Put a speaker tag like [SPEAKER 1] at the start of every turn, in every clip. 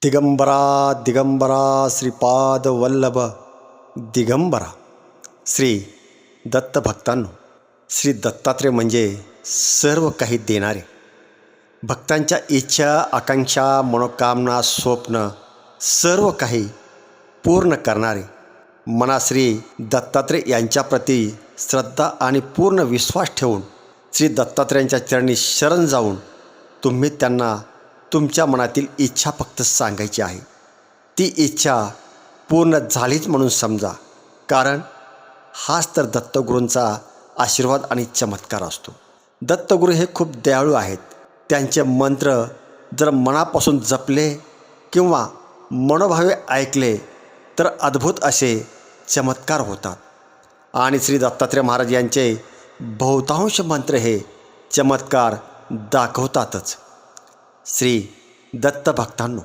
[SPEAKER 1] दिगंबरा दिगंबरा श्रीपाद वल्लभ दिगंबरा. श्री दत्त भक्तांनो, श्री दत्तात्रय म्हणजे सर्व काही देणारे, भक्तांच्या इच्छा आकांक्षा मनोकामना स्वप्न सर्व काही पूर्ण करणारे. मना श्री दत्तात्रय यांच्याप्रती श्रद्धा आणि पूर्ण विश्वास ठेवून श्री दत्तात्रयांच्या चरणी शरण जाऊन तुम्ही त्यांना तुमच्या मनातील इच्छा फक्त सांगायची आहे. ती इच्छा पूर्ण झालीच म्हणून समजा, कारण हाच तर दत्तगुरूंचा आशीर्वाद आणि चमत्कार असतो. दत्तगुरू हे खूप दयाळू आहेत. त्यांचे मंत्र जर मनापासून जपले किंवा मनोभावे ऐकले तर अद्भुत असे चमत्कार होतात. आणि श्री दत्तात्रय महाराज यांचे बहुतांश मंत्र हे चमत्कार दाखवतातच. श्री दत्त भक्तांनो,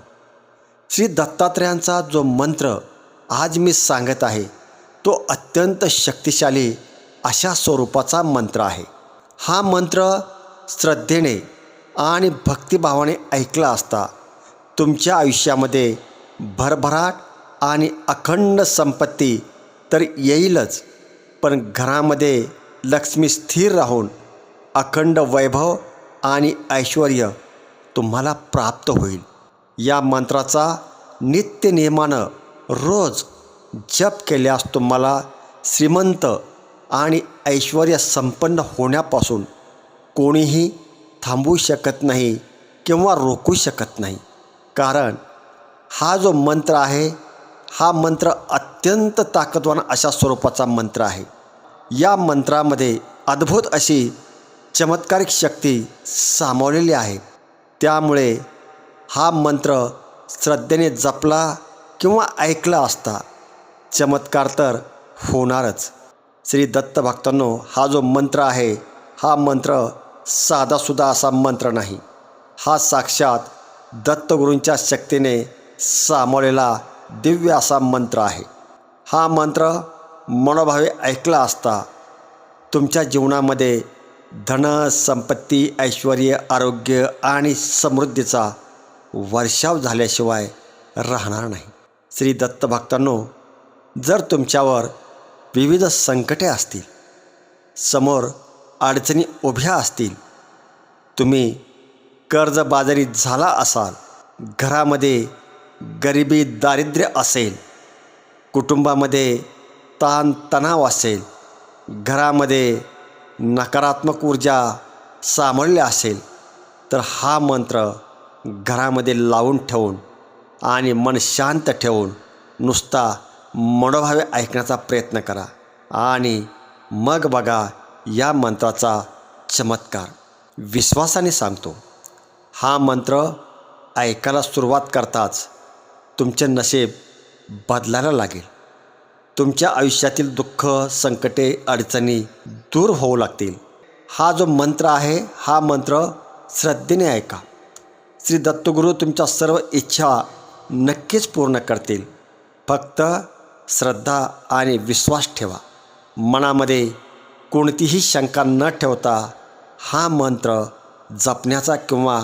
[SPEAKER 1] श्री दत्तात्रयांचा जो मंत्र आज मी सांगत आहे तो अत्यंत शक्तिशाली अशा स्वरूपाचा मंत्र आहे. हा मंत्र श्रद्धेने आणि भक्तिभावाने ऐकला असता तुमच्या आयुष्यामध्ये भरभराट आणि अखंड संपत्ती तर येईलच, पण घरामध्ये लक्ष्मी स्थिर राहून अखंड वैभव आणि ऐश्वर्य तुम्हाला प्राप्त होईल. या मंत्राचा नित्य नियमानं रोज जप केल्यास तुम्हाला श्रीमंत आणि ऐश्वर्य संपन्न होण्यापासून कोणीही थांबवू शकत नाही किंवा रोखू शकत नाही. कारण हा जो मंत्र आहे हा मंत्र अत्यंत ताकदवान अशा स्वरूपाचा मंत्र आहे. या मंत्रामध्ये अद्भुत अशी चमत्कारिक शक्ती सामावलेली आहे. त्यामुळे हा मंत्र श्रद्धेने जपला किंवा ऐकला असता चमत्कार तर होणारच. श्री दत्त भक्तांनो, हा जो मंत्र आहे हा मंत्र साधासुद्धा असा मंत्र नाही. हा साक्षात दत्तगुरूंच्या शक्तीने सामावलेला दिव्य असा मंत्र आहे. हा मंत्र मनोभावे ऐकला असता तुमच्या जीवनामध्ये धन संपत्ती ऐश्वर्य आरोग्य आणि समृद्धीचा वर्षाव झाल्याशिवाय राहणार नाही. श्री दत्त भक्तांनो, जर तुमच्यावर विविध संकटे असतील, समोर अडचणी उभ्या असतील, तुम्ही कर्जबाजारी झाला असाल, घरामध्ये गरिबी दारिद्र्य असेल, कुटुंबामध्ये ताणतणाव असेल, घरामध्ये नकारात्मक ऊर्जा सामावली असेल, तर हा मंत्र घरामध्ये लावून ठेवून आणि मन शांत ठेवून नुसता मनोभावे ऐकण्याचा प्रयत्न करा आणि मग बघा या मंत्राचा चमत्कार. विश्वासाने सांगतो, हा मंत्र ऐकायला सुरुवात करताच तुमचे नशीब बदलायला लागेल. तुमच्या आयुष्यातील दुःख संकटे अडचणी दूर होऊ लागतील. हा जो मंत्र आहे हा मंत्र श्रद्धेने ऐका. श्री दत्तगुरू तुमच्या सर्व इच्छा नक्कीच पूर्ण करतील. फक्त श्रद्धा आणि विश्वास ठेवा. मनामध्ये कोणतीही शंका न ठेवता हा मंत्र जपण्याचा किंवा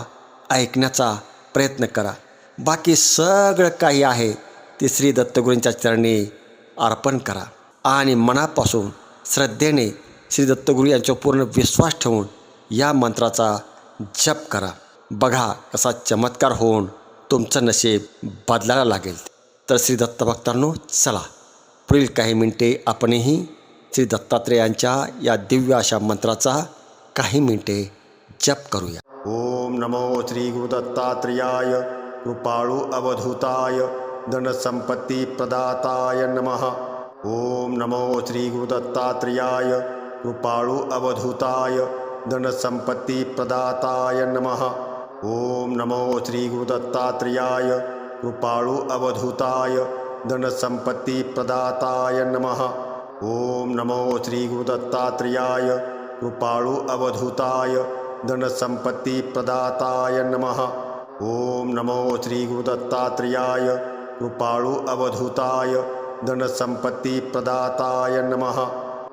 [SPEAKER 1] ऐकण्याचा प्रयत्न करा. बाकी सगळं काही आहे ते श्री दत्तगुरूंच्या चरणी अर्पण करा आणि मनापासून श्रद्धेने श्री दत्तगुरू यांच्यावर पूर्ण विश्वास ठेवून या मंत्राचा जप करा. बघा कसा चमत्कार होऊन तुमचं नशीब बदलायला लागेल. तर श्री दत्त भक्तांनो, चला पुढील काही मिनिटे आपणही श्री दत्तात्रयांच्या या दिव्य अशा मंत्राचा काही मिनिटे जप करूया. ओम नमो श्री गुरु दत्तात्रयाय कृपाळू अवधूताय धनसंपत्ती प्रदाताय नमः. ओम नमो श्री गुरु दत्तात्रयाय कृपाळू अवधूताय धनसंपत्ती प्रदाताय नमः. ओम नमो श्री गुरु दत्तात्रयाय कृपाळू अवधूताय धनसंपत्ती प्रदाताय नमः. ओम नमो श्री गुरु दत्तात्रयाय कृपाळू अवधूताय धनसंपत्ती प्रदाताय नमः. ओम नमो श्री गुरु दत्तात्रयाय कृपाळू अवधूताय धनसंपत्ती प्रदाताय नमः.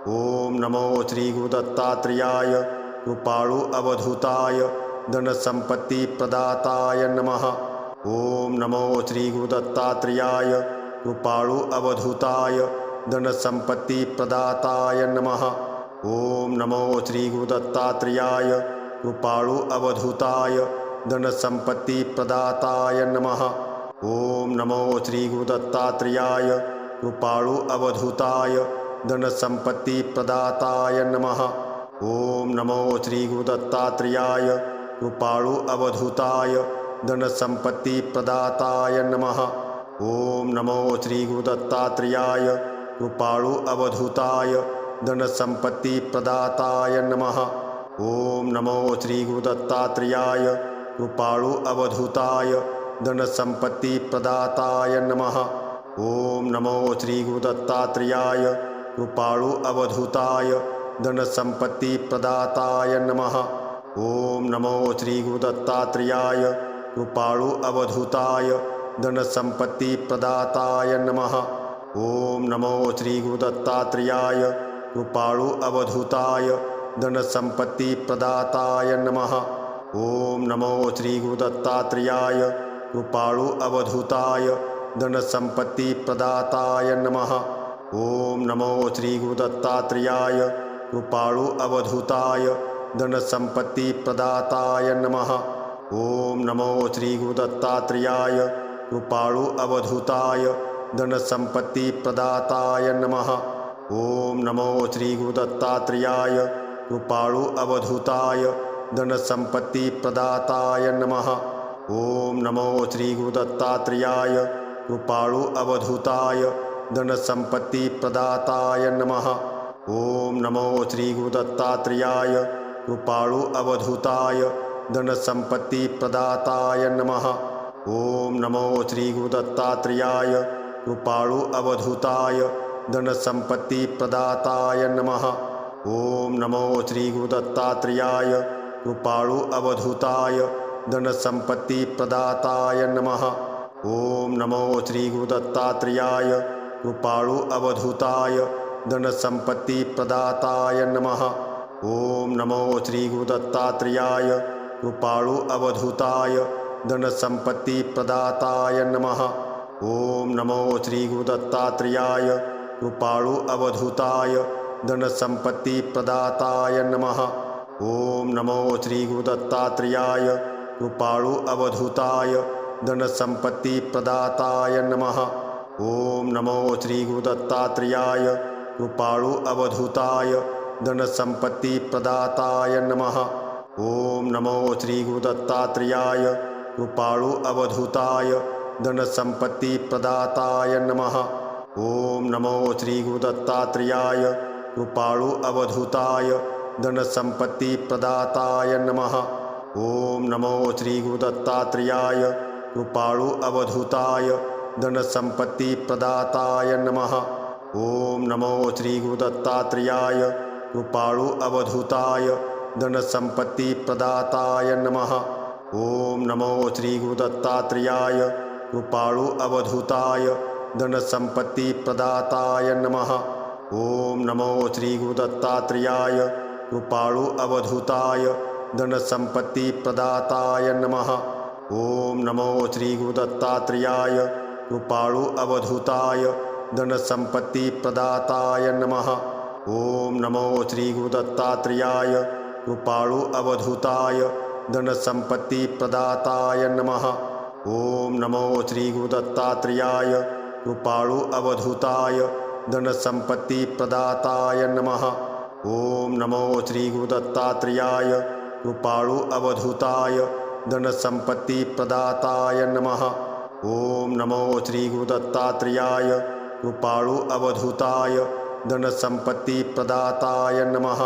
[SPEAKER 1] ओम नमो श्री गुरु दत्तात्रयाय कृपाळू अवधूताय धनसंपत्ती प्रदाताय नमः. ओम नमो श्री गुरुदत्तात्रेयाय कृपाळु अवधूताय धनसंपत्ति प्रदाताय नमः। ओम नमो श्री गुरुदत्तात्रेयाय कृपाळु अवधूताय धनसंपत्ति प्रदाताय नमः। ओम नमो श्री गुरुदत्तात्रेयाय कृपाळु अवधूताय धनसंपत्ति प्रदाताय नमः। ओम नमो श्री गुरुदत्तात्रेयाय कृपाळु अवधूताय धनसंपत्ति प्रदाताय नमः। ओम नमो श्री गुरुदत्तात्रेयाय कृपाळु अवधूताय धनसंपत्ति प्रदाताय नमः। ओम नमो श्री गुरुदत्तात्रेयाय कृपाळु अवधूताय धनसंपत्ति प्रदाताय नमः। ओम नमो श्री गुरुदत्तात्रेयाय कृपाळु अवधूताय धनसंपत्ति प्रदाताय नमः। ओम नमो श्री गुरुदत्तात्रेयाय कृपाळु अवधूताय धनसंपत्ति प्रदाताय नमः। ओम नमो श्री गुरुदत्तात्रेयाय कृपाळु अवधूताय धनसंपत्ति प्रदाताय नमः। ओम नमो श्री गुरुदत्तात्रेयाय कृपाळु अवधूताय धनसंपत्ति प्रदाताय नमः। ओम नमो श्री गुरुदत्तात्रेयाय कृपाळु अवधूताय धनसंपत्ति प्रदाताय नमः। ओम नमो श्री गुरुदत्तात्रेयाय कृपाळु अवधूताय धनसंपत्ति प्रदाताय नमः। ओम नमो श्री गुरुदत्तात्रेयाय कृपाळु अवधूताय धनसंपत्ति प्रदाताय नमः। ओम नमो श्री गुरुदत्तात्रेयाय कृपाळु अवधूताय धनसंपत्ति प्रदाताय नमः। ओम नमो श्री गुरुदत्तात्रेयाय कृपाळु अवधूताय धनसंपत्ति प्रदाताय नमः। ओम नमो श्री गुरुदत्तात्रेयाय कृपाळु अवधूताय धनसंपत्ति प्रदाताय नमः। ओम नमो श्री गुरुदत्तात्रेयाय कृपाळु अवधूताय धनसंपत्ति प्रदाताय नमः। ओम नमो श्री गुरुदत्तात्रेयाय कृपाळु अवधूताय धनसंपत्ति प्रदाताय नमः। ओम नमो श्री गुरुदत्तात्रेयाय कृपाळु अवधूताय धनसंपत्ति प्रदाताय नमः। ओम नमो श्री गुरुदत्तात्रेयाय कृपाळु अवधूताय धनसंपत्ति प्रदाताय नमः। ओम नमो श्री गुरुदत्तात्रेयाय कृपाळु अवधूताय धनसंपत्ति प्रदाताय नमः। ओम नमो श्री गुरुदत्तात्रेयाय कृपाळु अवधूताय धनसंपत्ति प्रदाताय नमः। ओम नमो श्री गुरुदत्तात्रेयाय कृपाळु अवधूताय धनसंपत्ति प्रदाताय नमः। ओम नमो श्री गुरुदत्तात्रेयाय कृपाळु अवधूताय धनसंपत्ति प्रदाताय नमः। ओम नमो श्री गुरुदत्तात्रेयाय कृपाळु अवधूताय धनसंपत्ति प्रदाताय नमः। ओम नमो श्री गुरुदत्तात्रेयाय कृपाळु अवधूताय धनसंपत्ति प्रदाताय नमः। ओम नमो श्री गुरुदत्तात्रेयाय कृपाळु अवधूताय धनसंपत्ति प्रदाताय नमः। ओम नमो श्री गुरुदत्तात्रेयाय कृपाळु अवधूताय धनसंपत्ति प्रदाताय नमः। ओम नमो श्री गुरुदत्तात्रेयाय कृपाळु अवधूताय धनसंपत्ति प्रदाताय नमः। ओम नमो श्री गुरुदत्तात्रेयाय कृपाळु अवधूताय धनसंपत्ति प्रदाताय नमः। ओम नमो श्री गुरुदत्तात्रेयाय कृपाळु अवधूताय धनसंपत्ति प्रदाताय नमः। ओम नमो श्री गुरुदत्तात्रेयाय कृपाळु अवधूताय धनसंपत्ति प्रदाताय नमः। ओम नमो श्री गुरुदत्तात्रेयाय कृपाळु अवधूताय धनसंपत्ति प्रदाताय नमः।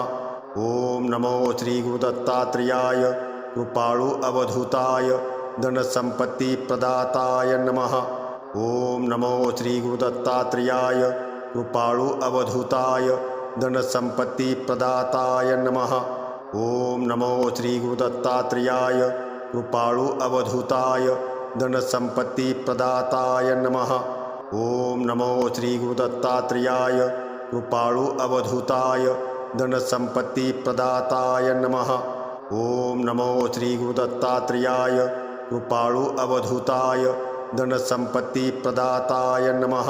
[SPEAKER 1] ओम नमो श्री गुरुदत्तात्रेयाय कृपाळु अवधूताय धनसंपत्ति प्रदाताय नमः। ओम नमो श्री गुरुदत्तात्रेयाय कृपाळु अवधूताय धनसंपत्ति प्रदाताय नमः। ओम नमो श्री गुरुदत्तात्रेयाय कृपाळु अवधूताय धनसंपत्ति प्रदाताय नमः। ओम नमो श्री गुरुदत्तात्रेयाय कृपाळु अवधूताय धनसंपत्ति प्रदाताय नमः। ओम नमो श्री गुरुदत्तात्रेयाय कृपाळु अवधूताय धनसम्पत्तिप्रदाताय नमः।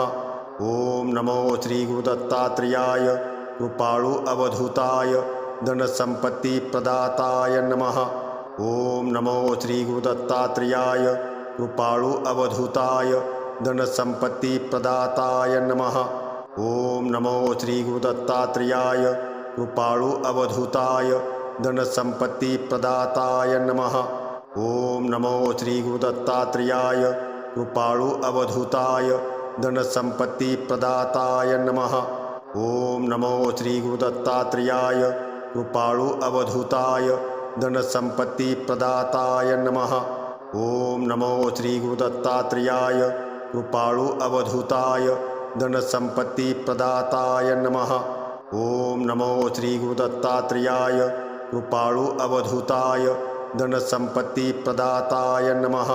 [SPEAKER 1] ॐ नमो श्री गुरुदत्तात्रेयाय कृपाळु अवधूताय धनसम्पत्तिप्रदाताय नमः। ॐ नमो श्री गुरुदत्तात्रेयाय कृपाळु अवधूताय धनसम्पत्तिप्रदाताय नमः। ॐ नमो श्री गुरुदत्तात्रेयाय कृपाळु अवधूताय धनसम्पत्तिप्रदाताय नमः। ॐ नमो श्री गुरुदत्तात्रेयाय कृपाळु अवधूताय धनसम्पत्तिप्रदाताय नमः। ॐ नमो श्री गुरुदत्तात्रेयाय कृपाळु अवधूताय धनसम्पत्तिप्रदाताय नमः। ॐ नमो श्री गुरुदत्तात्रेयाय कृपाळु अवधूताय धनसम्पत्तिप्रदाताय नमः। ॐ नमो श्री गुरुदत्तात्रेयाय कृपाळु अवधूताय धनसम्पत्तिप्रदाताय नमः।